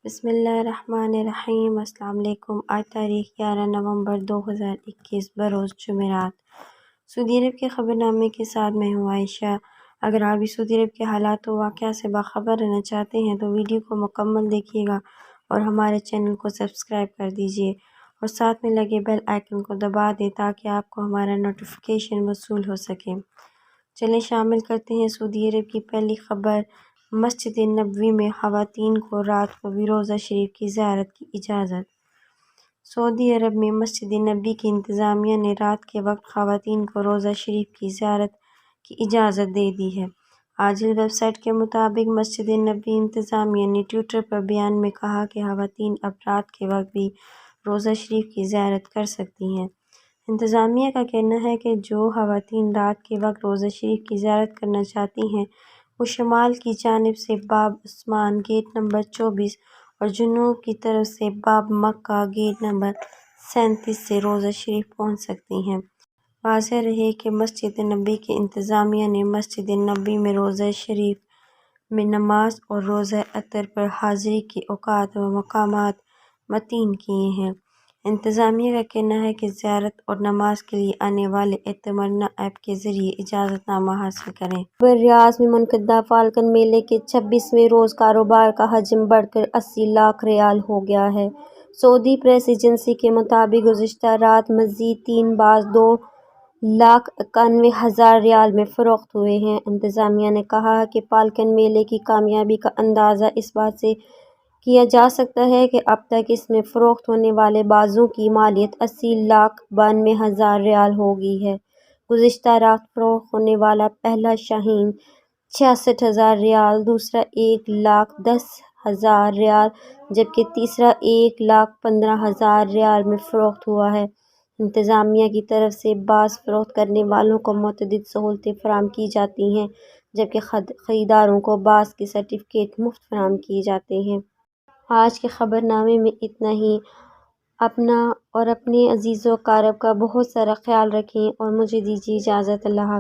بسم اللہ الرحمن الرحیم۔ السلام علیکم۔ آج تاریخ 11 نومبر 2021 بروز جمعرات۔ سعودی عرب کے خبر نامے کے ساتھ میں ہوں عائشہ۔ اگر آپ بھی سعودی عرب کے حالات و واقعات سے باخبر رہنا چاہتے ہیں تو ویڈیو کو مکمل دیکھیے گا اور ہمارے چینل کو سبسکرائب کر دیجیے اور ساتھ میں لگے بیل آئیکن کو دبا دیں تاکہ آپ کو ہمارا نوٹیفیکیشن موصول ہو سکے۔ چلیں شامل کرتے ہیں سعودی عرب کی پہلی خبر۔ مسجد نبوی میں خواتین کو رات کو بھی روزہ شریف کی زیارت کی اجازت۔ سعودی عرب میں مسجد نبوی کی انتظامیہ نے رات کے وقت خواتین کو روزہ شریف کی زیارت کی اجازت دے دی ہے۔ عاجل ویب سائٹ کے مطابق مسجد نبوی انتظامیہ نے ٹویٹر پر بیان میں کہا کہ خواتین اب رات کے وقت بھی روزہ شریف کی زیارت کر سکتی ہیں۔ انتظامیہ کا کہنا ہے کہ جو خواتین رات کے وقت روزہ شریف کی زیارت کرنا چاہتی ہیں وہ شمال کی جانب سے باب عثمان گیٹ نمبر 24 اور جنوب کی طرف سے باب مکہ گیٹ نمبر 37 سے روزہ شریف پہنچ سکتی ہیں۔ واضح رہے کہ مسجد نبوی کی انتظامیہ نے مسجد نبوی میں روزہ شریف میں نماز اور روزہ افطار پر حاضری کے اوقات و مقامات متعین کیے ہیں۔ انتظامیہ کا کہنا ہے کہ زیارت اور نماز کے لیے آنے والے اعتمرنا ایپ کے ذریعے اجازت نامہ حاصل کریں۔ ریاض میں منعقدہ فالکن میلے کے 26ویں روز کاروبار کا حجم بڑھ کر 80 لاکھ ریال ہو گیا ہے۔ سعودی پریس ایجنسی کے مطابق گزشتہ رات مزید 3 باز 2,91,000 ریال میں فروخت ہوئے ہیں۔ انتظامیہ نے کہا ہے کہ فالکن میلے کی کامیابی کا اندازہ اس بات سے کیا جا سکتا ہے کہ اب تک اس میں فروخت ہونے والے بازوں کی مالیت 80,92,000 ریال ہو گئی ہے۔ گزشتہ رات فروخت ہونے والا پہلا شاہین 66,000 ریال، دوسرا 1,10,000 ریال جبکہ تیسرا 1,15,000 ریال میں فروخت ہوا ہے۔ انتظامیہ کی طرف سے باز فروخت کرنے والوں کو متعدد سہولتیں فراہم کی جاتی ہیں جبکہ خریداروں کو باز کے سرٹیفکیٹ مفت فراہم کیے جاتے ہیں۔ آج کے خبر نامے میں اتنا ہی۔ اپنا اور اپنے عزیز و اقارب کا بہت سارا خیال رکھیں اور مجھے دیجیے اجازت۔ اللہ حافظ۔